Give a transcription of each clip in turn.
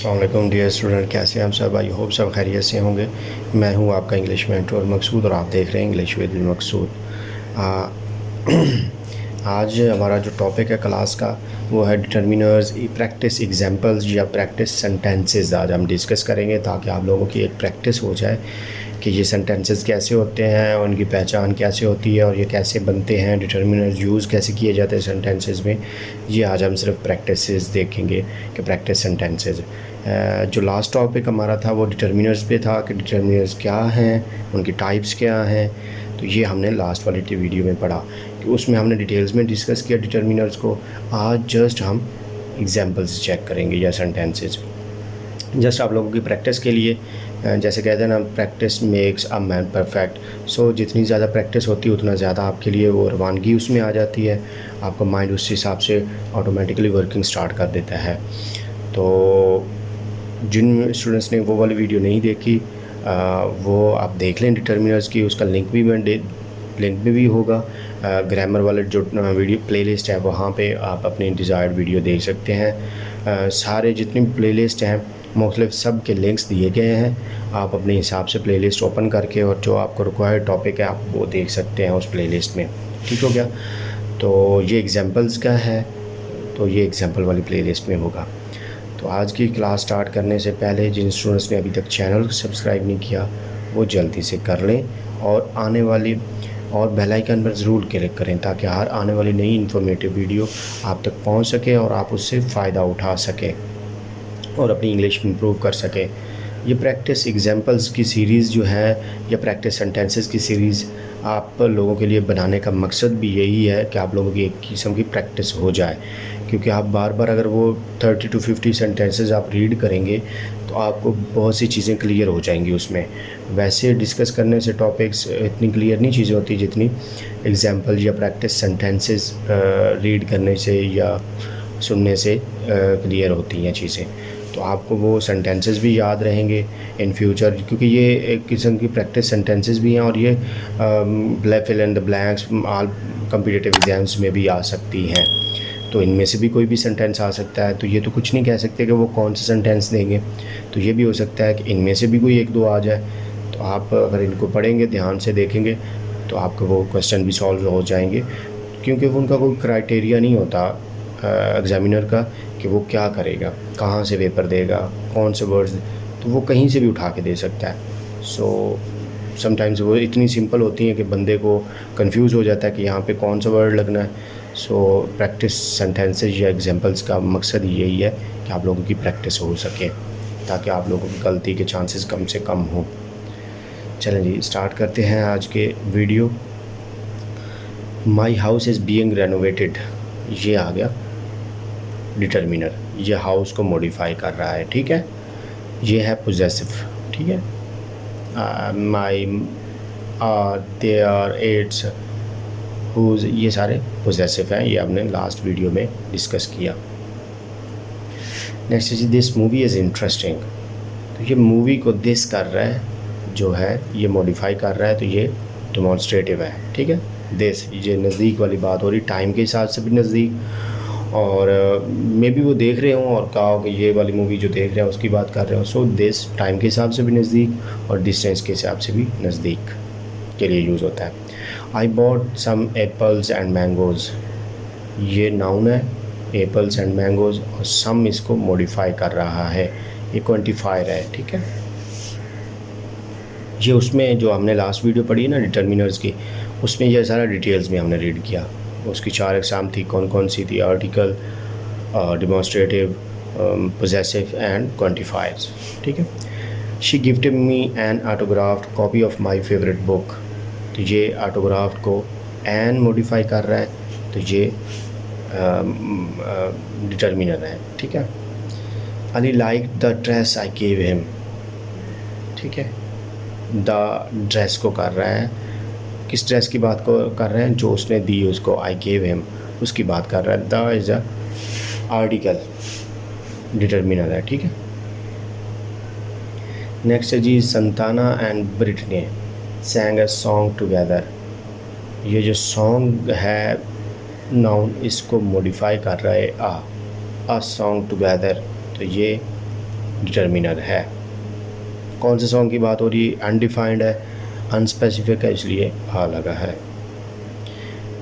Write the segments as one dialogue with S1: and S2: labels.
S1: अस्सलाम वालेकुम dear student, कैसे हैं हम सब। आई होप सब खैरियत से होंगे। मैं हूं आपका इंग्लिश मेंटर मकसूद और आप देख रहे हैं इंग्लिश विद मकसूद। आज हमारा जो टॉपिक है क्लास का वो है डिटर्मिनर्स, प्रैक्टिस एग्जांपल्स या प्रैक्टिस सेंटेंसेस। आज हम डिस्कस करेंगे ताकि आप लोगों की एक प्रैक्टिस हो जाए कि ये सेंटेंसेस कैसे होते हैं, उनकी पहचान कैसे होती है और ये कैसे बनते हैं, डिटर्मिनर्स यूज़ कैसे किए जाते हैं सेंटेंसेस में। ये आज हम सिर्फ प्रैक्टिसेस देखेंगे कि प्रैक्टिस सेंटेंसेस। जो लास्ट टॉपिक हमारा था वो डिटर्मिनर्स पे था कि डिटर्मिनर्स क्या हैं, उनकी टाइप्स क्या हैं। तो ये हमने लास्ट वाली वीडियो में पढ़ा कि उसमें हमने डिटेल्स में डिस्कस किया डिटर्मिनर्स को। आज जस्ट हम एग्जांपल्स चेक करेंगे या सेंटेंसेस, जस्ट आप लोगों की प्रैक्टिस के लिए। जैसे कहते हैं ना, practice makes a man perfect. So जितनी ज़्यादा प्रैक्टिस होती है उतना ज़्यादा आपके लिए वो रवानगी उसमें आ जाती है, आपका माइंड उस हिसाब से ऑटोमेटिकली वर्किंग स्टार्ट कर देता है। तो जिन स्टूडेंट्स ने वो वाली वीडियो नहीं देखी वो आप देख लें डिटर्मिनर्स की, उसका लिंक भी होगा। ग्रामर वाले जो वीडियो प्लेलिस्ट है वहाँ पे आप अपनी डिज़ायर्ड वीडियो देख सकते हैं। सारे जितनी भी प्लेलिस्ट हैं मुख्तलिफ सब के लिंक्स दिए गए हैं। आप अपने हिसाब से प्लेलिस्ट ओपन करके और जो आपको रिक्वायर्ड टॉपिक है आप वो देख सकते हैं उस प्लेलिस्ट में। ठीक हो गया। तो ये एग्जांपल्स का है, तो ये एग्जांपल वाली प्लेलिस्ट में होगा। तो आज की क्लास स्टार्ट करने से पहले जिन स्टूडेंट्स ने अभी तक चैनल को सब्सक्राइब नहीं किया वो जल्दी से कर लें और आने वाली और बेल आइकन पर ज़रूर क्लिक करें ताकि हर आने वाली नई इन्फॉर्मेटिव वीडियो आप तक पहुंच सके और आप उससे फ़ायदा उठा सकें और अपनी इंग्लिश इंप्रूव कर सकें। ये प्रैक्टिस एग्जांपल्स की सीरीज़ जो है या प्रैक्टिस सेंटेंसेस की सीरीज़ आप लोगों के लिए बनाने का मकसद भी यही है कि आप लोगों की एक किस्म की प्रैक्टिस हो जाए, क्योंकि आप बार बार अगर वो 30 to 50 सेंटेंसेस आप रीड करेंगे तो आपको बहुत सी चीज़ें क्लियर हो जाएंगी उसमें। वैसे डिस्कस करने से टॉपिक्स इतनी क्लियर नहीं चीज़ें होती जितनी एग्जांपल या प्रैक्टिस सेंटेंसेस रीड करने से या सुनने से क्लियर होती हैं चीज़ें। तो आपको वो सेंटेंसेस भी याद रहेंगे इन फ्यूचर, क्योंकि ये एक किस्म की प्रैक्टिस सेंटेंसेस भी हैं और ये fill in the blanks all competitive exams में भी आ सकती हैं। तो इनमें से भी कोई भी सेंटेंस आ सकता है। तो ये तो कुछ नहीं कह सकते कि वो कौन सा सेंटेंस देंगे, तो ये भी हो सकता है कि इनमें से भी कोई एक दो आ जाए। तो आप अगर इनको पढ़ेंगे, ध्यान से देखेंगे, तो आपके वो क्वेश्चन भी सॉल्व हो जाएंगे, क्योंकि वो उनका कोई क्राइटेरिया नहीं होता एग्ज़ामिनर का कि वो क्या करेगा, कहाँ से पेपर देगा, कौन से वर्ड्स, तो वो कहीं से भी उठा के दे सकता है। सो समटाइम्स वो इतनी सिंपल होती हैं कि बंदे को कंफ्यूज हो जाता है कि यहाँ पे कौन सा वर्ड लगना है। सो प्रैक्टिस सेंटेंसेस या एग्जांपल्स का मकसद यही है कि आप लोगों की प्रैक्टिस हो सके ताकि आप लोगों की गलती के चांसेस कम से कम हों। चलें जी, स्टार्ट करते हैं आज के video. My house is being renovated, ये आ गया डिटर्मिनर, ये हाउस को मॉडिफाई कर रहा है। ठीक है, ये है पोजेसिव। ठीक है, माई देयर इट्स हुज, ये सारे पोजेसिव हैं, ये हमने लास्ट वीडियो में डिस्कस किया। Next is this movie is interesting, तो ये मूवी को दिस कर रहा है, जो है ये मॉडिफाई कर रहा है, तो ये डेमोन्स्ट्रेटिव है। ठीक है, दिस ये नज़दीक वाली बात हो रही, टाइम के हिसाब से भी नज़दीक, और मे बी वो देख रहे हों और कहा हो कि ये वाली मूवी जो देख रहे हैं उसकी बात कर रहे हो। सो दिस टाइम के हिसाब से भी नज़दीक और डिस्टेंस के हिसाब से भी नज़दीक के लिए यूज़ होता है। I bought some apples and mangoes, ये नाउन है, एप्पल्स एंड मैंगोज़, और सम इसको मॉडिफाई कर रहा है, ये क्वांटिफायर है। ठीक है, ये उसमें जो हमने लास्ट वीडियो पढ़ी ना डिटर्मिनर्स की, उसमें ये सारा डिटेल्स में हमने रीड किया। उसकी 4 एग्जाम थी, कौन कौन सी थी? Article, demonstrative, possessive and quantifiers. ठीक है, she gifted me an autographed copy of my favourite book, तो ये ऑटोग्राफ्ड को एन मॉडिफाई कर रहा है, तो ये डिटर्मिनर है। ठीक है, Ali like the dress I gave him, ठीक है, द ड्रेस को कर रहा है, किस ड्रेस की बात को कर रहे हैं? जो उसने दी उसको, आई गेव हिम, उसकी बात कर रहा है। The is a article, determiner है। ठीक है, नेक्स्ट है जी, Santana and Britney sang a song together, ये जो सॉन्ग है नाउन, इसको मॉडिफाई कर रहा है, अ सॉन्ग टुगेदर, तो ये डिटर्मिनर है। कौन से सॉन्ग की बात हो रही है? अनडिफाइंड है, अनस्पेसिफिक है, इसलिए आ लगा है।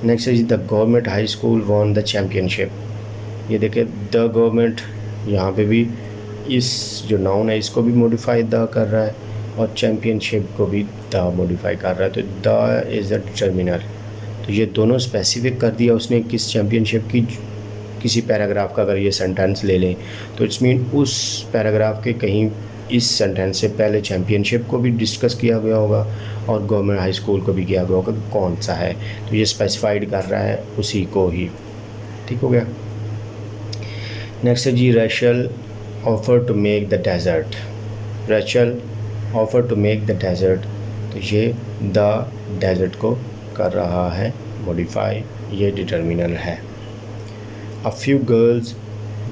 S1: नेक्स्ट है जी, the government high school won the championship. ये देखिए द गवर्नमेंट, यहाँ पे भी इस जो नाउन है इसको भी मॉडिफाई द कर रहा है और चैम्पियनशिप को भी द मॉडिफाई कर रहा है, तो द इज़ द डिटर्मिनर। तो ये दोनों स्पेसिफिक कर दिया उसने किस चैम्पियनशिप की। किसी पैराग्राफ का अगर ये सेंटेंस ले लें तो इट्स मीन उस पैराग्राफ के कहीं इस सेंटेंस से पहले चैम्पियनशिप को भी डिस्कस किया गया होगा और गवर्नमेंट हाई स्कूल को भी किया गया होगा, कौन सा है, तो ये स्पेसिफाइड कर रहा है उसी को ही। ठीक हो गया। नेक्स्ट है जी, Rachel offer to make the dessert. Rachel offer to make the dessert, तो ये द डेजर्ट को कर रहा है मॉडिफाई, ये डिटर्मिनर है। अ फ्यू गर्ल्स,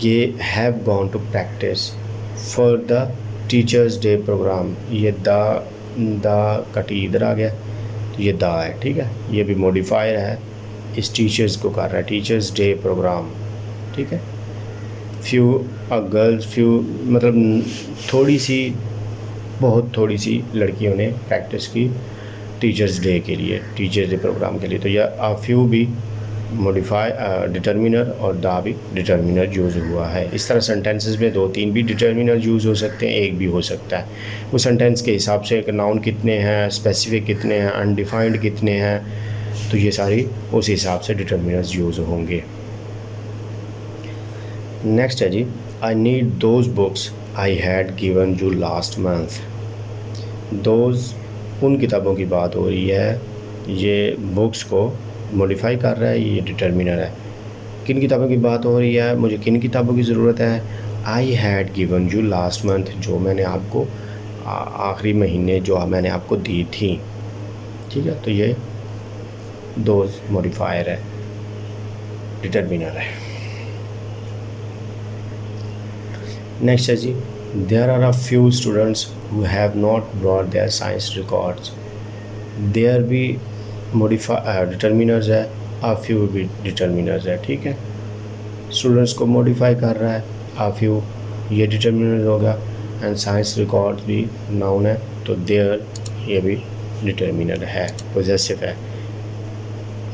S1: ये have gone to practice for the teachers day program. ये द कटी इधर आ गया, तो ये द है, ठीक है। ये भी मॉडिफायर है, इस टीचर्स को कर रहा है, टीचर्स डे प्रोग्राम, ठीक है। फ्यू गर्ल्स, फ्यू मतलब थोड़ी सी, बहुत थोड़ी सी लड़कियों ने प्रैक्टिस की टीचर्स डे के लिए, टीचर्स डे प्रोग्राम के लिए, तो यह आ फ्यू भी मॉडिफाई डिटर्मिनर और दा भी डिटर्मिनर यूज़ हुआ है। इस तरह सेंटेंसेस में 2-3 भी डिटर्मिनर यूज़ हो सकते हैं, एक भी हो सकता है। वो सेंटेंस के हिसाब से नाउन कितने हैं, स्पेसिफिक कितने हैं, अनडिफाइंड कितने हैं, तो ये सारी उस हिसाब से डिटर्मिनर्स यूज़ होंगे। नेक्स्ट है जी, I need those books I had given you last month. Those, उन किताबों की बात हो रही है, ये बुक्स को मॉडिफाई कर रहा है, ये डिटर्मिनर है। किन किताबों की बात हो रही है, मुझे किन किताबों की ज़रूरत है? आई had given you last month, जो मैंने आपको आखिरी महीने जो मैंने आपको दी थी, ठीक है। तो ये दोज मॉडिफायर है, डिटर्मिनर है। नेक्स्ट है जी, there are a few students who have not brought their science records. There भी डिटर्मिनर्स है, आ फ्यू भी डिटर्मिनर्स है, ठीक है। स्टूडेंट्स को मॉडिफाई कर रहा है, आ फ्यू ये डिटर्मिनर होगा, एंड साइंस रिकॉर्ड्स भी नाउन है, तो देयर ये भी डिटर्मिनर है, पोजेसिव है।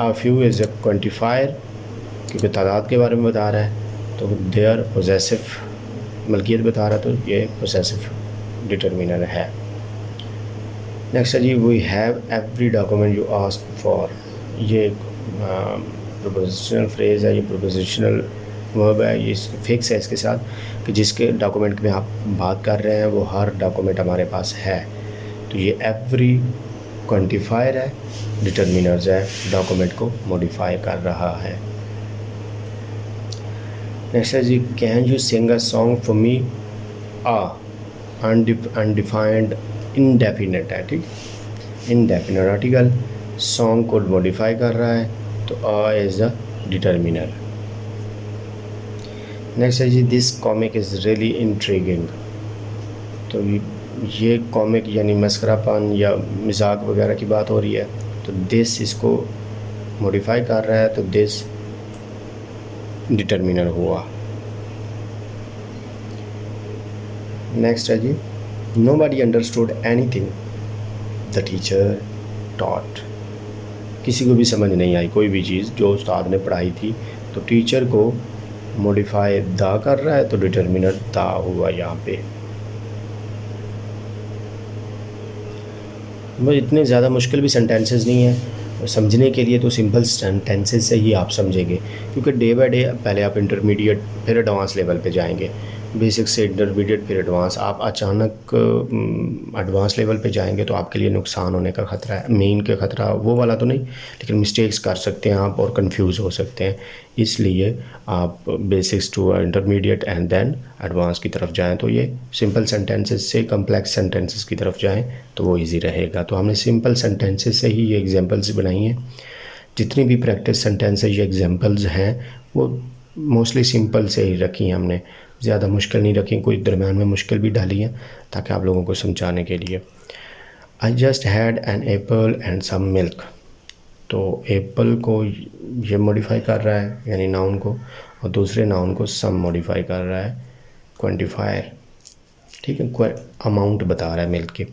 S1: A few is a quantifier, क्योंकि तादाद के बारे में बता रहा है, तो देयर पोजेसिव मलकियत बता रहा है, तो ये पोजेसिव डिटर्मिनर है। नेक्स्ट है जी, we have every document you ask for. ये प्रोपोजिशनल फ्रेज़ है, ये प्रोपोजिशनल वर्ब है, ये फिक्स है इसके साथ कि जिसके डॉक्यूमेंट में आप बात कर रहे हैं वो हर डॉक्यूमेंट हमारे पास है, तो ये एवरी क्वांटिफायर है, डिटर्मिनर्स है, डॉक्यूमेंट को मॉडिफाई कर रहा है। नेक्स्ट है जी, can you sing a song for me. A undefined indefinite है, ठीक। इनडेफिनेट आर्टिकल सॉन्ग को मॉडिफाई कर रहा है, तो a is a determiner. Next है जी, this comic is really intriguing. तो ये कॉमिक यानी मस्खरापन या मजाक वगैरह की बात हो रही है, तो दिस इसको मॉडिफाई कर रहा है, तो दिस डिटर्मिनर हुआ। नेक्स्ट है जी, nobody understood anything the teacher taught. किसी को भी समझ नहीं आई कोई भी चीज़ जो उस्ताद ने पढ़ाई थी, तो टीचर को मॉडिफाई दा कर रहा है, तो डिटर्मिनर दा हुआ यहाँ पे। वो इतने ज़्यादा मुश्किल भी सेंटेंसेस नहीं है समझने के लिए, तो सिंपल सेंटेंसेस से ही आप समझेंगे, क्योंकि डे बाय डे पहले आप इंटरमीडिएट फिर एडवांस लेवल पे जाएंगे, बेसिक से इंटरमीडिएट फिर एडवांस। आप अचानक एडवांस लेवल पे जाएंगे तो आपके लिए नुकसान होने का ख़तरा है। मेन का ख़तरा वो वाला तो नहीं, लेकिन मिस्टेक्स कर सकते हैं आप और कंफ्यूज हो सकते हैं, इसलिए आप basics to intermediate and then advance की तरफ जाएं, तो ये सिंपल सेंटेंसेस से कम्प्लेक्स सेंटेंसेस की तरफ जाएं तो वो इजी रहेगा। तो हमने सिंपल सेंटेंसेस से ही ये एग्जांपल्स बनाई हैं। जितनी भी प्रैक्टिस सेंटेंसेस ये एग्जांपल्स हैं वो मोस्टली सिंपल से ही रखी हैं हमने, ज़्यादा मुश्किल नहीं रखी, कोई दरम्यान में मुश्किल भी डाली है ताकि आप लोगों को समझाने के लिए। I just had an apple and some milk. तो एप्पल को ये मॉडिफाई कर रहा है यानी नाउन को, और दूसरे नाउन को सम मॉडिफाई कर रहा है, क्वांटिफायर। ठीक है, कोई अमाउंट बता रहा है मिल्क की।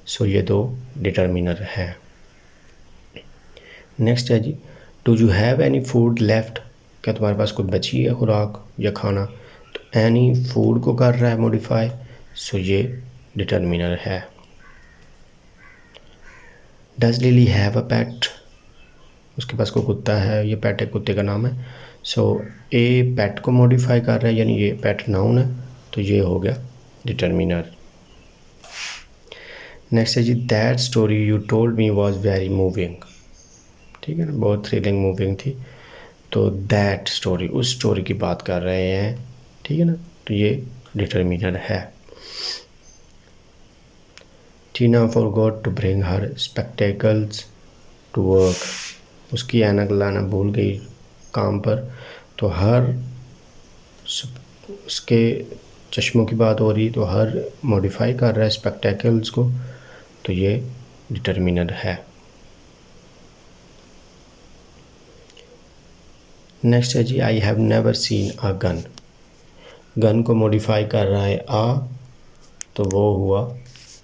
S1: सो ये दो डिटर्मिनर है। नेक्स्ट है जी, do you have any food left, क्या तुम्हारे पास कोई बची है खुराक या खाना। तो एनी फूड को कर रहा है मॉडिफाई, सो ये डिटर्मिनर है। डज लिली हैव अ पेट, उसके पास कोई कुत्ता है, ये पेट है, कुत्ते का नाम है। सो ए पेट को मॉडिफाई कर रहा है, यानी ये पेट नाउन है, तो ये हो गया डिटर्मिनर। नेक्स्ट है जी, that story you told me was very moving, ठीक है ना, बहुत थ्रिलिंग मूविंग थी। तो दैट स्टोरी, उस स्टोरी की बात कर रहे हैं, ठीक है ना, तो ये डिटर्मिनर है। Tina forgot to bring her spectacles to work, उसकी ऐनक लाना भूल गई काम पर, तो हर उसके चश्मों की बात हो रही, तो हर मॉडिफाई कर रहा है स्पेक्टेकल्स को, तो ये डिटर्मिनर है। नेक्स्ट है जी, I have never seen a gun, gun को मॉडिफाई कर रहा है आ, तो वो हुआ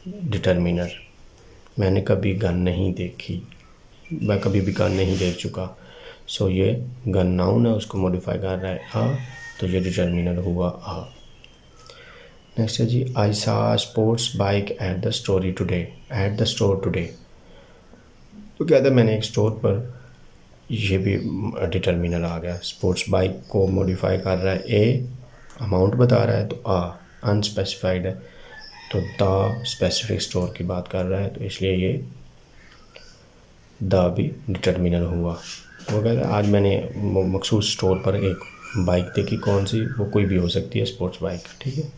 S1: डिटर्मिनर। मैंने कभी गन नहीं देखी, मैं कभी भी गन नहीं देख चुका, सो ये गन नाउन है, उसको मॉडिफाई कर रहा है आ, तो ये डिटर्मिनर हुआ आ। नेक्स्ट है जी, आई सा sports bike at the store today, तो कहता है मैंने एक स्टोर पर, ये भी डिटर्मिनर आ गया। स्पोर्ट्स बाइक को मॉडिफाई कर रहा है ए, अमाउंट बता रहा है, तो आ अनस्पेसिफाइड है, तो द स्पेसिफिक स्टोर की बात कर रहा है, तो इसलिए ये द भी डिटर्मिनर हुआ। वो कहता है आज मैंने मखसूस स्टोर पर एक बाइक देखी, कौन सी, वो कोई भी हो सकती है स्पोर्ट्स बाइक, ठीक है।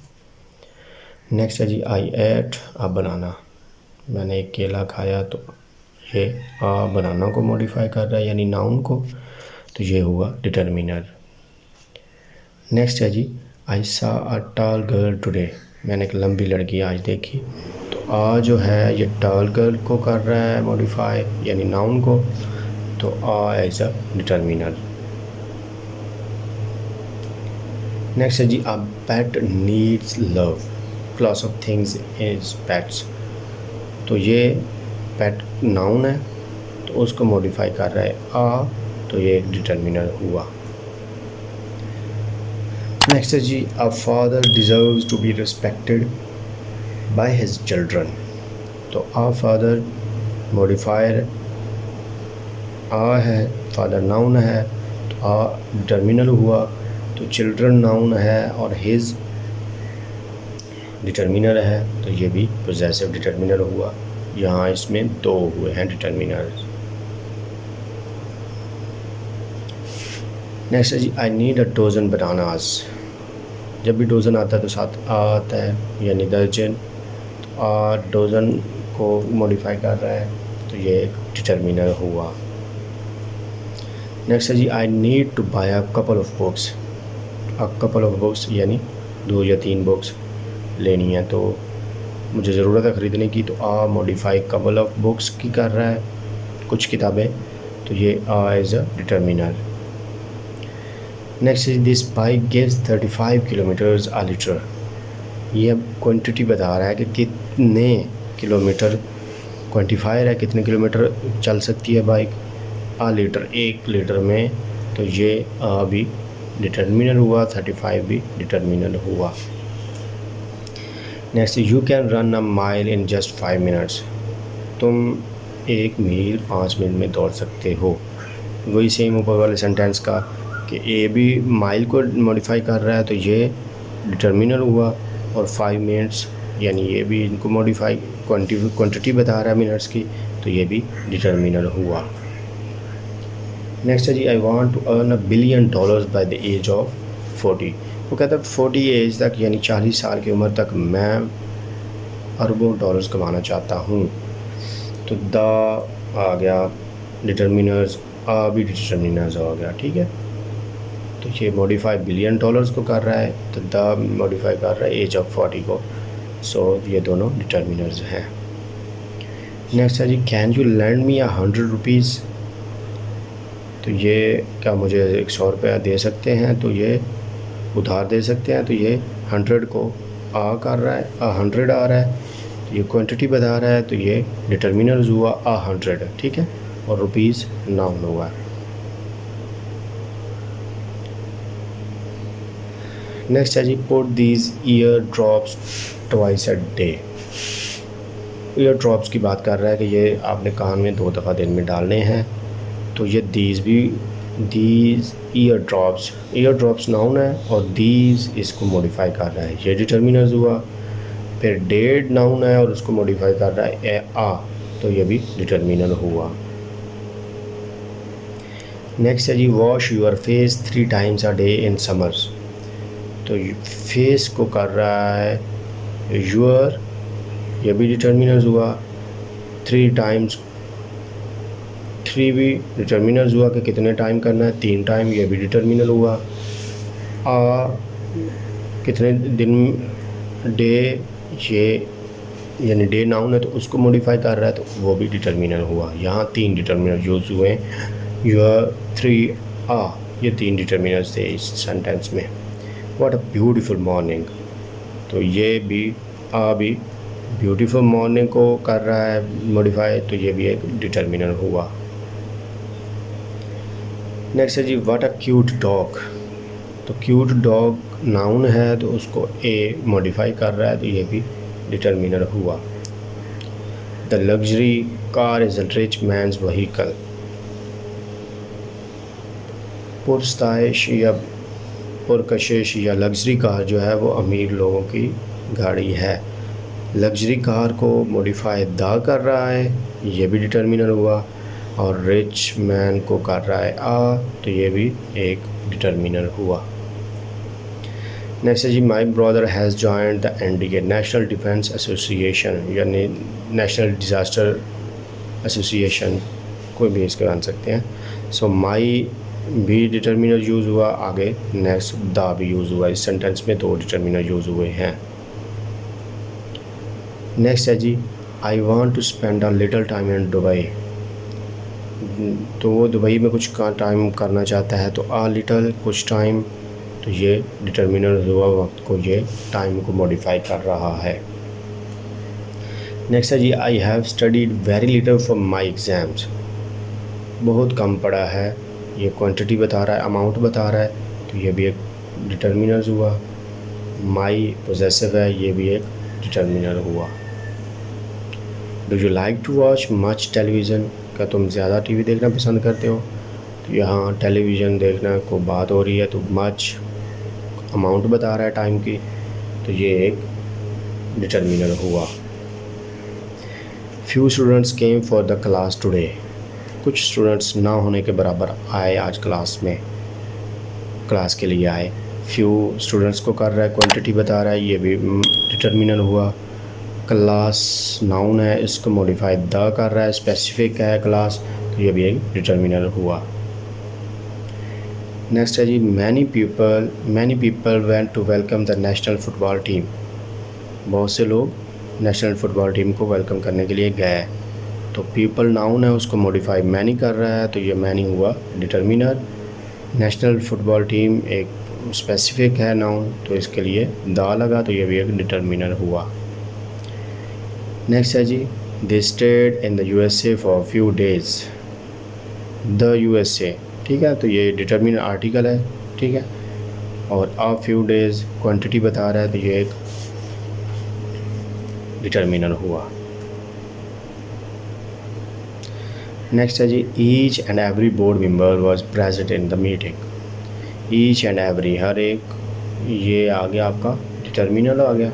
S1: नेक्स्ट है जी, आई एट अ बनाना, मैंने एक केला खाया, तो ये आ बनाना को मॉडिफाई कर रहा है, यानी नाउन को, तो ये हुआ डिटर्मिनर। नेक्स्ट है जी, आई सा अ टॉल गर्ल टुडे, मैंने एक लंबी लड़की आज देखी, तो आ जो है ये टॉल गर्ल को कर रहा है मॉडिफाई, यानी नाउन को, तो a as a determiner. Next है जी, a pet needs love, class of things is pets, तो ये पेट नाउन है, तो उसको मॉडिफाई कर रहा है आ, तो ये एक डिटर्मिनर हुआ। नेक्स्ट है जी, a father deserves to be respected by his children, तो आ फादर मॉडिफायर आ है, फादर नाउन है, तो आ डिटर्मिनर हुआ, तो चिल्ड्रन नाउन है और हिज डिटर्मिनर है, तो ये भी पोजेसिव डिटर्मिनर हुआ। यहाँ इसमें दो हुए हैं डिटर्मिनर। नेक्स्ट है जी, I need a dozen bananas, जब भी डोजन आता है तो साथ आ आता है, यानी दर्जन, तो आ डोजन को मॉडिफाई कर रहा है, तो ये एक डिटर्मिनर हुआ। नेक्स्ट है जी, I need to buy a couple of books, a couple of books यानी 2 या 3 बुक्स लेनी है, तो मुझे ज़रूरत है ख़रीदने की, तो आ मॉडिफाई कपल ऑफ बुक्स की कर रहा है, कुछ किताबें, तो ये आ as a determiner. Next is, this bike gives 35 kilometres a litre, ये अब क्वांटिटी बता रहा है कि कितने किलोमीटर, क्वांटिफायर है कितने किलोमीटर चल सकती है बाइक, आ लीटर 1 लीटर में, तो ये आ भी डिटर्मिनर हुआ, 35 भी डिटर्मिनर हुआ। Next, you can run a mile in just 5 minutes, तुम 1 मील 5 मिनट में दौड़ सकते हो। वही सेम ऊपर वाले सेंटेंस का कि ए भी माइल को मॉडिफाई कर रहा है, तो ये डिटर्मिनर हुआ, और 5 मिनट्स यानी ये भी इनको मॉडिफाई क्वांटिटी बता रहा है मिनट्स की, तो ये भी डिटर्मिनर हुआ। नेक्स्ट है जी, I want to earn $1 billion by the age of 40, वो कहता है 40 एज तक यानी 40 साल की उम्र तक मैं अरबों डॉलर्स कमाना चाहता हूँ, तो द आ गया डिटर्मिनर्स, आ भी डिटर्मिनर्स आ गया, ठीक है। तो ये मॉडिफाई $1 बिलियन को कर रहा है, तो द मॉडिफाई कर रहा है एज ऑफ 40 को, सो ये दोनों डिटर्मिनर्स हैं। नेक्स्ट है जी, can you lend me 100 rupees, तो ये क्या मुझे 100 रुपया दे सकते हैं, तो ये उधार दे सकते हैं, तो ये 100 को आ कर रहा है, 100 आ रहा है, तो ये क्वांटिटी बता रहा है, तो ये डिटर्मिनर हुआ 100, ठीक है, और रुपीज़ नाउन हुआ। नेक्स्ट है जी, put these ear drops twice a day. Ear drops की बात कर रहा है कि ये आपने कान में 2 दफ़ा दिन में डालने हैं, तो ये दीज ईयर ड्रॉप्स नाउन है और दीज इसको मॉडिफाई कर रहा है, ये डिटर्मिनर हुआ। फिर डेड नाउन है और उसको मॉडिफाई कर रहा है आ, तो ये भी डिटर्मिनर हुआ। नेक्स्ट है जी, wash your face 3 times a day in summers. तो फेस को कर रहा है यूर, ये भी डिटर्मिनर हुआ। 3 times, 3 भी डिटर्मिनर हुआ कि कितने टाइम करना है, 3 टाइम, ये भी डिटर्मिनर हुआ। कितने दिन, डे, ये यानी डे नाउन है तो उसको मॉडिफाई कर रहा है, तो वो भी डिटर्मिनर हुआ। यहाँ 3 डिटर्मिनर यूज़ हुए हैं, यूर, 3 ये 3 डिटर्मिनर्स थे इस सेंटेंस में। व्हाट अ ब्यूटीफुल मॉर्निंग, तो ये भी भी ब्यूटीफुल मॉर्निंग को कर रहा है मॉडिफाई, तो ये भी एक डिटर्मिनर हुआ। नेक्स्ट है जी, व्हाट अ क्यूट डॉग। तो क्यूट डॉग नाउन है तो उसको ए मॉडिफाई कर रहा है, तो ये भी डिटर्मिनर हुआ। The luxury car is a rich man's vehicle. पुरस्ताइश या पुरकशिश या लग्जरी कार जो है वो अमीर लोगों की गाड़ी है। लग्जरी कार को मॉडिफाई दा कर रहा है, ये भी डिटर्मिनर हुआ। और रिच मैन को कर रहा है तो ये भी एक डिटर्मिनर हुआ। नेक्स्ट है जी, my brother has joined the NDA national defence association, यानी नेशनल डिज़ास्टर एसोसिएशन, कोई भी इसके बन सकते हैं। सो माई भी डिटर्मिनर यूज़ हुआ, आगे नेक्स्ट दा भी यूज़ हुआ। इस सेंटेंस में 2 डिटर्मिनर यूज़ हुए हैं। नेक्स्ट है जी, I want to spend a little time in Dubai. तो वो दुबई में कुछ टाइम करना चाहता है, तो आ लिटल कुछ टाइम, तो ये डिटर्मिनर हुआ, वक्त को ये टाइम को मॉडिफाई कर रहा है। नेक्स्ट है जी, I have studied very little for my exams. बहुत कम पढ़ा है, ये क्वांटिटी बता रहा है, अमाउंट बता रहा है, तो ये भी एक डिटर्मिनर हुआ। माई पोजेसिव है, ये भी एक डिटर्मिनर हुआ। Do you like to watch much television, क्या तुम ज़्यादा टीवी देखना पसंद करते हो। तो यहाँ टेलीविज़न देखना को बात हो रही है, तो मच अमाउंट बता रहा है टाइम की, तो ये एक डिटर्मिनर हुआ। Few students came for the class today. कुछ स्टूडेंट्स ना होने के बराबर आए आज क्लास में, क्लास के लिए आए। फ्यू स्टूडेंट्स को कर रहा है, क्वांटिटी बता रहा है, ये भी डिटर्मिनर हुआ। क्लास नाउन है, इसको मॉडिफाई द कर रहा है, स्पेसिफिक है क्लास, तो ये भी एक डिटर्मिनर हुआ। नेक्स्ट है जी, many people went to welcome the national football team. बहुत से लोग नेशनल फुटबॉल टीम को वेलकम करने के लिए गए, तो पीपल नाउन है, उसको मॉडिफाई मैनी कर रहा है, तो ये मैनी हुआ डिटर्मिनर। नेशनल फुटबॉल टीम एक स्पेसिफिक है नाउन, तो इसके लिए दा लगा, तो ये भी एक डिटर्मिनर हुआ। नेक्स्ट है जी, they stayed in the USA for few days. The USA, ठीक है, तो ये डिटर्मिनर आर्टिकल है, ठीक है, और अ फ्यू डेज़ क्वांटिटी बता रहा है, तो ये एक डिटर्मिनर हुआ। नेक्स्ट है जी, each and every board member was present in the meeting. Each and every, हर एक, ये आ गया आपका डिटर्मिनर आ गया।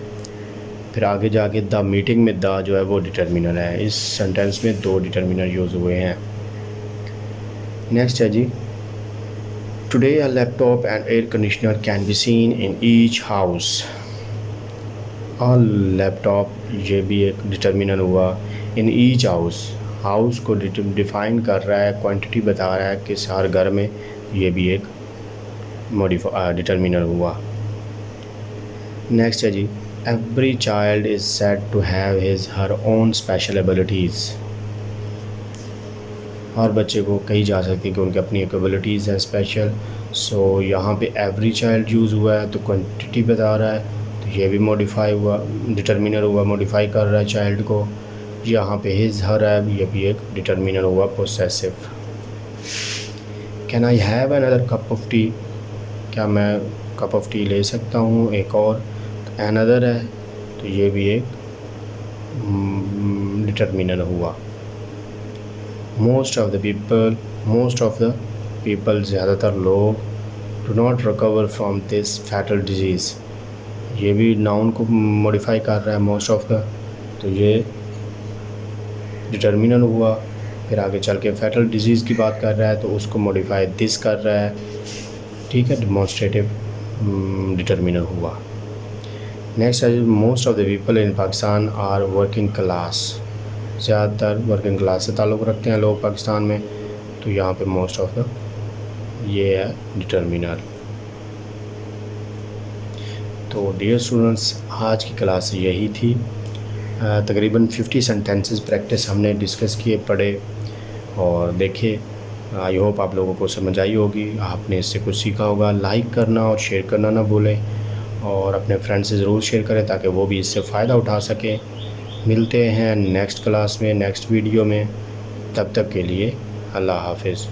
S1: फिर आगे जाके द मीटिंग में द जो है वो डिटर्मिनर है। इस सेंटेंस में 2 डिटर्मिनर यूज़ हुए हैं। नेक्स्ट है जी, today a laptop and air conditioner can be seen in each house. A laptop, ये भी एक डिटर्मिनर हुआ। इन ईच हाउस को डिफाइन कर रहा है, क्वांटिटी बता रहा है कि हर घर में, ये भी एक डिटर्मिनर हुआ। नेक्स्ट है जी, every child is said to have his her own special abilities. हर बच्चे को कही जा सकती है कि उनकी अपनी एक एबिलिटीज़ हैं स्पेशल। सो यहाँ पे एवरी चाइल्ड यूज़ हुआ है, तो क्वांटिटी बता रहा है, तो ये भी मॉडिफाई हुआ, डिटर्मिनर हुआ, मॉडिफाई कर रहा है चाइल्ड को। यहाँ पे हिज हर है, ये भी एक डिटर्मिनर हुआ possessive. Can I have another cup of T, क्या मैं कप ऑफ टी ले सकता हूँ एक और। अनदर है तो ये भी एक डिटर्मिनर हुआ। मोस्ट ऑफ द पीपल, ज़्यादातर लोग, do not recover from this fatal disease, ये भी नाउन को मॉडिफाई कर रहा है मोस्ट ऑफ द, तो ये डिटर्मिनर हुआ। फिर आगे चल के फैटल डिजीज़ की बात कर रहा है तो उसको मॉडिफाई दिस कर रहा है, ठीक है, डिमॉन्स्ट्रेटिव डिटर्मिनर हुआ। नेक्स्ट है most of the people in Pakistan are working class, ज़्यादातर वर्किंग क्लास से ताल्लुक़ रखते हैं लोग पाकिस्तान में, तो यहाँ पे मोस्ट ऑफ द ये है डिटर्मिनर। तो डियर स्टूडेंट्स, आज की क्लास यही थी। तकरीबन 50 सेंटेंसेस प्रैक्टिस हमने डिस्कस किए, पढ़े और देखे। आई होप आप लोगों को समझ आई होगी, आपने इससे कुछ सीखा होगा। लाइक करना और शेयर करना ना भूलें और अपने फ्रेंड्स से ज़रूर शेयर करें ताकि वो भी इससे फ़ायदा उठा सकें। मिलते हैं नेक्स्ट क्लास में, नेक्स्ट वीडियो में। तब तक के लिए अल्लाह हाफ़िज़।